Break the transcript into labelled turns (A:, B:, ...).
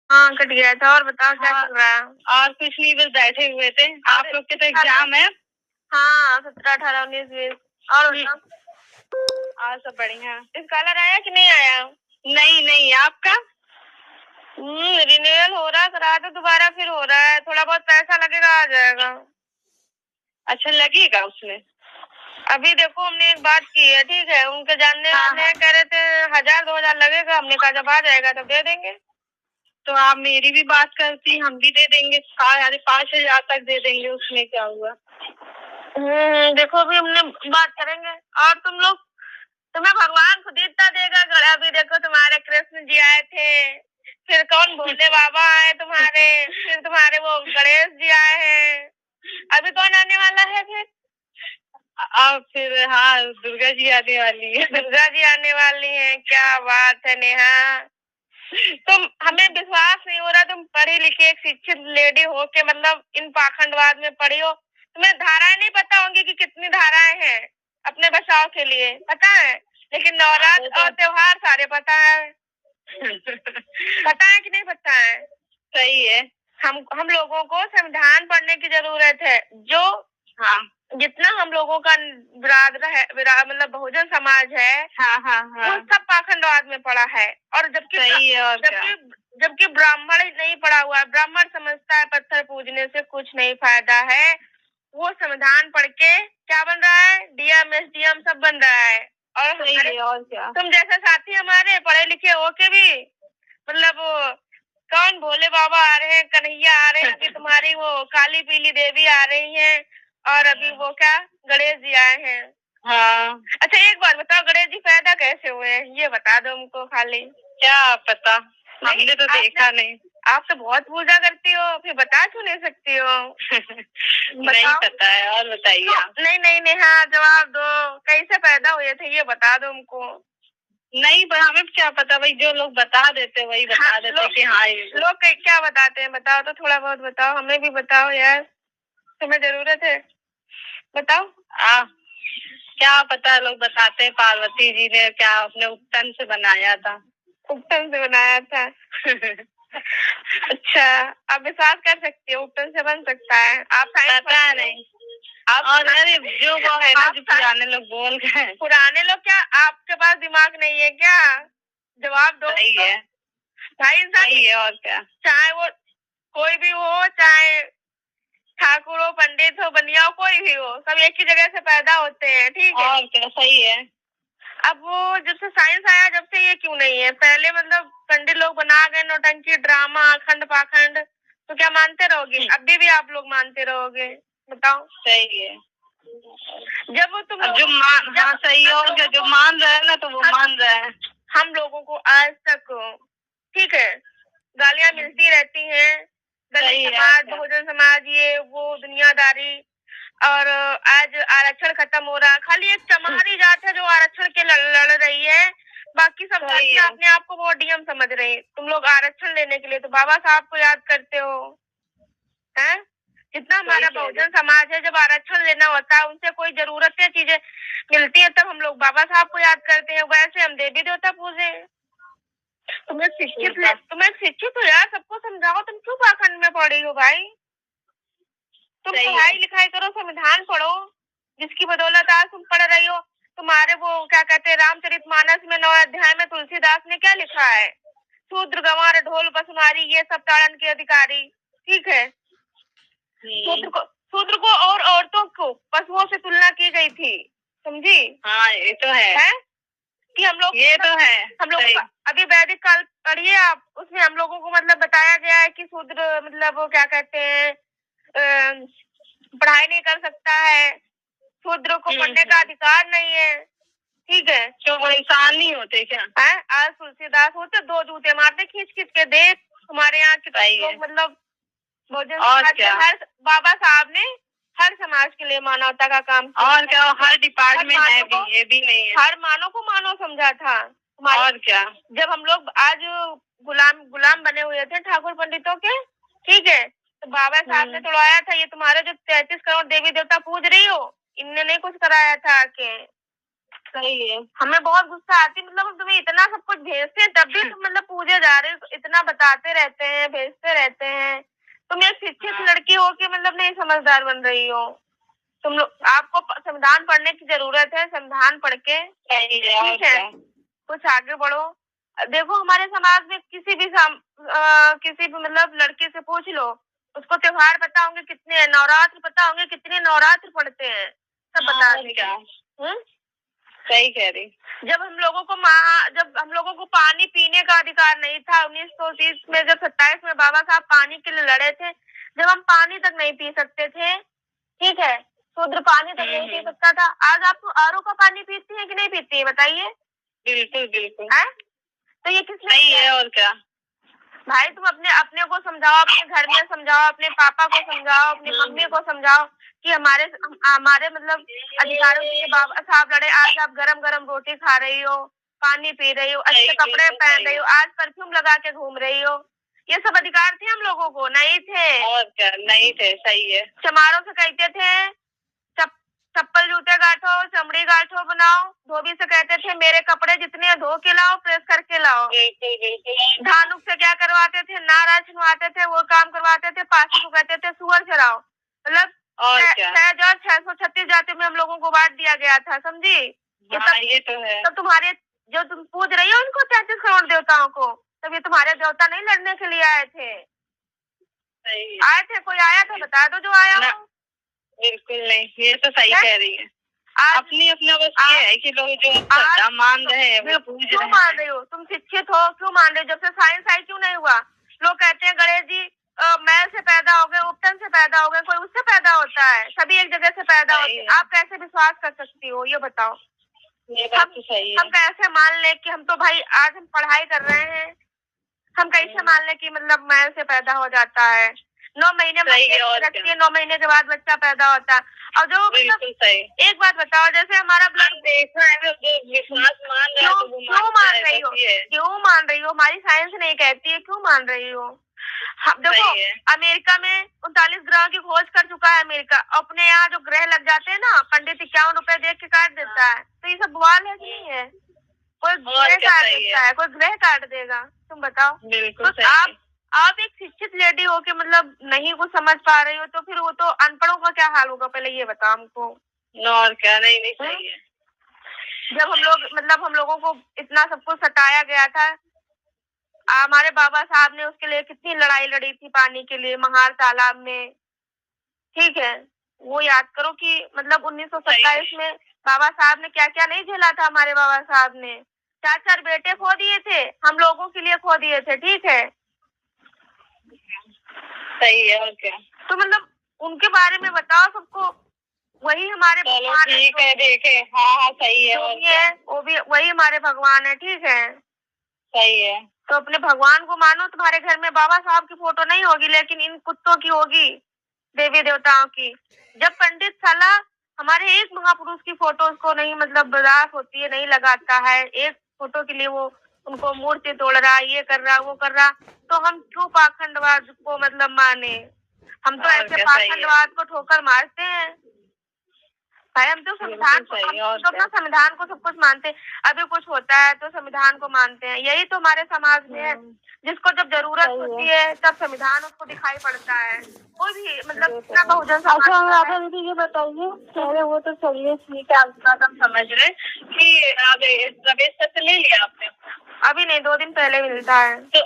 A: हाँ, कट गया था। और बताओ क्या
B: हाँ,
A: चल रहा है?
B: और कुछ नहीं, बस बैठे हुए थे। आप लोग के तो एग्जाम है।
A: हाँ, 17, 18, 19, 20। और बताओ,
B: और सब बढ़िया।
A: स्कॉलर आया कि नहीं आया?
B: नहीं नहीं, आपका?
A: रिन्यूअल हो रहा, करा तो दोबारा फिर हो रहा है। थोड़ा बहुत पैसा लगेगा, आ जाएगा।
B: अच्छा, लगेगा उसमें?
A: अभी देखो, हमने एक बात की है, ठीक है, उनके जानने वाले
B: हाँ।
A: कह रहे थे 1000-2000 लगेगा। हमने कहा जब आ जाएगा तब दे देंगे।
B: तो आप मेरी भी बात करती, हम भी दे देंगे। 5,000 तक दे देंगे, उसमें क्या हुआ।
A: देखो अभी हमने बात करेंगे। और तुम लोग, तुम्हें भगवान खुद इतना देगा। अभी देखो, तुम्हारे कृष्ण जी आए थे, फिर कौन भोले बाबा आए तुम्हारे, फिर तुम्हारे वो गणेश जी आए हैं। अभी कौन आने वाला है फिर?
B: अब फिर हाँ, दुर्गा जी आने वाली है।
A: दुर्गा जी आने वाली है। क्या बात है नेहा, तुम, हमें विश्वास नहीं हो रहा तुम पढ़ी लिखी एक शिक्षित लेडी हो के मतलब इन पाखंडवाद में पढ़ी हो। तुम्हें धाराएं नहीं पता होंगी कि कितनी धाराएं हैं अपने बचाव के लिए, पता है? लेकिन नवरात्र और त्योहार सारे पता है। पता है कि नहीं पता है?
B: सही है।
A: हम लोगों को संविधान पढ़ने की जरूरत है। जो
B: हाँ,
A: जितना हम लोगों का मतलब बहुजन समाज है,
B: हाँ हाँ हाँ,
A: वो सब पाखंडवाद में पड़ा है। और जबकि
B: सही है। और
A: जबकि जबकि ब्राह्मण नहीं पढ़ा हुआ है। ब्राह्मण समझता है पत्थर पूजने से कुछ नहीं फायदा है। वो संविधान पढ़ के क्या बन रहा है? डीएम, एसडीएम सब बन रहा है। और
B: सही है। और क्या।
A: तुम जैसे साथी हमारे पढ़े लिखे होके भी मतलब कौन भोले बाबा आ रहे हैं, कन्हैया आ रहे हैं, अभी तुम्हारी वो काली पीली देवी आ रही है, और अभी वो क्या गणेश जी आए हैं।
B: हाँ।
A: अच्छा एक बात बताओ, गणेश जी पैदा कैसे हुए हैं ये बता दो हमको खाली।
B: क्या पता, हमने तो देखा नहीं।
A: आप तो बहुत पूजा करती हो, फिर बता क्यों नहीं सकती हो?
B: नहीं पता है। और बताइए आप।
A: नहीं नहीं नेहा, जवाब दो, कैसे पैदा हुए थे ये बता दो हमको।
B: नहीं, पर हमें क्या पता भाई, जो लोग बता देते वही बता देते कि हाँ
A: लोग क्या बताते हैं, बताओ तो, थोड़ा बहुत बताओ, हमें भी बताओ यार, तुम्हें जरूरत है, बताओ।
B: क्या पता, लोग बताते हैं पार्वती जी ने क्या अपने उत्तन से बनाया था।
A: उत्तन से बनाया था। अच्छा, आप विश्वास कर सकती हो उत्तन से बन सकता है? आप
B: पता नहीं। और अरे जो वो है ना, जो पुराने लोग बोल गए।
A: पुराने लोग क्या, आपके पास दिमाग नहीं है क्या? जवाब दो।
B: सही है
A: भाई,
B: सही है। और क्या,
A: चाहे वो कोई भी हो, चाहे ठाकुर हो, पंडित हो, बनिया हो, कोई भी हो, सब एक ही जगह से पैदा होते हैं, ठीक है?
B: और क्या, सही है।
A: अब वो जब से साइंस आया जब से ये क्यों नहीं है? पहले मतलब पंडित लोग बना गए नौटंकी, ड्रामा, अखंड पाखंड, तो क्या मानते रहोगे? अभी भी आप लोग मानते रहोगे? बताओ।
B: सही है।
A: जब वो तुम
B: जो मान, हाँ सही है। और क्या, जो मान रहा है ना तो वो मान रहा है।
A: हम लोगों को आज तक, ठीक है, गालियां मिलती रहती हैं, दलित समाज, बहुजन समाज, ये वो दुनियादारी। और आज आरक्षण खत्म हो रहा है, खाली एक चमारी जात है जो आरक्षण के लड़ रही है, बाकी सब अपने आप को वो डीएम समझ रहे हैं। तुम लोग आरक्षण लेने के लिए तो बाबा साहब को याद करते हो, हैं? जितना हमारा बहुजन समाज है, जब आरक्षण लेना होता है, उनसे कोई जरूरतें चीजें मिलती है, तब हम लोग बाबा साहब को याद करते हैं। वैसे हम देवी देवता पूजे। तुम्हें शिक्षित हो यार, सबको समझाओ, तुम क्यों पाखंड में पड़ी हो भाई? तुम पढ़ाई लिखाई करो, संविधान पढ़ो, जिसकी बदौलत आज तुम पढ़ रही हो। तुम्हारे वो क्या कहते हैं, रामचरितमानस में 9 अध्याय में तुलसीदास ने क्या लिखा है? शूद्र गंवार ढोल बसुमारी, ये सब ताड़न के अधिकारी, ठीक है? शूद्र को और औरतों को पशुओं से तुलना की गई थी, समझी? हाँ, ये तो है कि हम लोग, ये तो है, हम लोग अभी वैदिक काल पढ़िए आप, उसमें हम लोगों को मतलब बताया गया है कि शूद्र मतलब वो क्या कहते हैं, पढ़ाई नहीं कर सकता है, शूद्र को पढ़ने का अधिकार नहीं है, ठीक है?
B: तो वो इंसान नहीं होते क्या?
A: है, आज तुलसीदास होते 2 जूते मारते खींच खींच के। देख हमारे यहाँ कितने लोग मतलब भोजन, बाबा साहब ने हर समाज के लिए मानवता का काम किया। और क्या, हर डिपार्टमेंट है भी, ये भी नहीं है, हर मानव को मानव समझा था। और क्या, जब हम लोग आज गुलाम बने हुए थे ठाकुर पंडितों के, ठीक है, तो बाबा साहब ने तोड़ाया था, ये तुम्हारे जो 33 करोड़ देवी देवता पूज रही हो, इनने नहीं कुछ कराया था आके।
B: सही है।
A: हमें बहुत गुस्सा आती, मतलब हम तुम्हें इतना सब कुछ भेजते हैं तब भी तुम मतलब पूजे जा रहे हो, इतना बताते रहते हैं, भेजते रहते हैं। तुम एक शिक्षित लड़की हो कि मतलब नहीं समझदार बन रही हो। तुम लोग, आपको संविधान पढ़ने की जरूरत है, संविधान पढ़ के ठीक है कुछ आगे बढ़ो। देखो हमारे समाज में किसी भी मतलब लड़के से पूछ लो, उसको त्योहार पता होंगे कितने, नवरात्र पता होंगे कितने नवरात्र पढ़ते हैं, सब बता देंगे।
B: सही कह रही।
A: जब हम लोगों को पानी पीने का अधिकार नहीं था 1930 में, जब 27 में बाबा साहब पानी के लिए लड़े थे, जब हम पानी तक नहीं पी सकते थे, ठीक है, शुद्ध पानी तक नहीं पी सकता था। आज आप आरओ का पानी पीती है कि नहीं पीती है बताइए?
B: बिल्कुल बिल्कुल।
A: तो ये किसने
B: सही है और क्या।
A: भाई तुम अपने को समझाओ, अपने घर में समझाओ, अपने पापा को समझाओ, अपनी मम्मी को समझाओ कि हमारे मतलब अधिकारों के लिए बाबा साहब लड़े। आज आप गरम गरम रोटी खा रही हो, पानी पी रही हो, अच्छे कपड़े पहन रही हो, आज परफ्यूम लगा के घूम रही हो। ये सब अधिकार थे हम लोगों को? नहीं थे।
B: और क्या, नहीं थे। सही है।
A: चमारों से कहते थे चप्पल जूते गांठो, चमड़ी गांठो बनाओ। धोबी से कहते थे मेरे कपड़े जितने धो के लाओ, प्रेस करके लाओ। धानुक से क्या करवाते थे? नारा छुड़वाते थे, वो काम करवाते थे। पासी को कहते थे सुअर चराओ। मतलब 636 जाति में हम लोगों को बांट दिया गया था, समझी?
B: ये तो है।
A: तब तुम्हारे जो तुम पूज रही हो उनको 33 करोड़ देवताओं को, तब ये तुम्हारे देवता नहीं लड़ने के लिए आए थे। आए थे? कोई आया था? बता दो जो आया हो।
B: बिल्कुल नहीं, ये तो सही कह रही है। अपनी अपना बस ये है कि लोग जो मान रहे हैं वो पूज रहे हैं।
A: क्यों मान रही हो? तुम शिक्षित हो, क्यों मान रहे हो? जब से साइंस आई क्यों नहीं हुआ? लोग कहते हैं गणेश जी मैल से पैदा हो गए, उपटन से पैदा हो गए, कोई उससे पैदा होता है? सभी एक जगह से पैदा होते हैं। आप कैसे विश्वास कर सकती हो ये बताओ?
B: ये बात तो सही है।
A: हम कैसे मान ले कि हम तो भाई आज हम पढ़ाई कर रहे हैं, हम कैसे मान ले कि मतलब मैल से पैदा हो जाता है? 9 महीने रखती है, 9 महीने के बाद बच्चा पैदा होता है। और जो मतलब एक बात बताओ, जैसे हमारा ब्लड
B: देखा है विश्वास मान रहे हो,
A: क्यों मान रही हो? क्यों मान रही हो? हमारी साइंस नहीं कहती है, क्यों मान रही हो? देखो अमेरिका में 39 ग्रह की खोज कर चुका है अमेरिका। अपने यहाँ जो ग्रह लग जाते हैं ना, पंडित 51 रुपए देख के काट देता है। तो ये सब बवाल है कि नहीं है? कोई ग्रह काट देता है, कोई ग्रह काट देगा? तुम बताओ। तो आप एक शिक्षित लेडी हो के मतलब नहीं कुछ समझ पा रही हो, तो फिर वो तो अनपढ़ों का क्या हाल होगा पहले ये बताओ हमको।
B: और क्या। नहीं सही है।
A: जब हम लोगों को इतना सब कुछ सताया गया था, हमारे बाबा साहब ने उसके लिए कितनी लड़ाई लड़ी थी, पानी के लिए महार तालाब में, ठीक है? वो याद करो कि मतलब 1927 में बाबा साहब ने क्या क्या नहीं झेला था। हमारे बाबा साहब ने 4 बेटे खो दिए थे, हम लोगों के लिए खो दिए थे, ठीक है?
B: सही है। और क्या।
A: तो मतलब उनके बारे में बताओ सबको। वही हमारे भगवान है।
B: ठीक है, देखे। हाँ सही है।
A: वो भी वही हमारे भगवान है, ठीक है?
B: सही है।
A: तो अपने भगवान को मानो। तुम्हारे घर में बाबा साहब की फोटो नहीं होगी, लेकिन इन कुत्तों की होगी, देवी देवताओं की। जब पंडित साला हमारे एक महापुरुष की फोटो को नहीं मतलब बर्दाश्त होती है, नहीं लगाता है, एक फोटो के लिए वो उनको मूर्ति तोड़ रहा, ये कर रहा, वो कर रहा, तो हम क्यों पाखंडवाद को मतलब माने? हम तो ऐसे पाखंडवाद को ठोकर मारते हैं भाई। हम तो संविधान को, अपना संविधान को सब कुछ मानते हैं। अभी कुछ होता है तो संविधान को मानते हैं। यही तो हमारे समाज में है। जिसको जब जरूरत होती है तब संविधान उसको दिखाई पड़ता है। कोई भी मतलब इतना बहुजन समाज।
B: दीदी ये बताइए, अरे वो तो चलिए ठीक है, आपका हम समझ रहे कि प्रवेश पत्र ले लिया आपने?
A: अभी नहीं, 2 दिन पहले मिलता है।
B: तो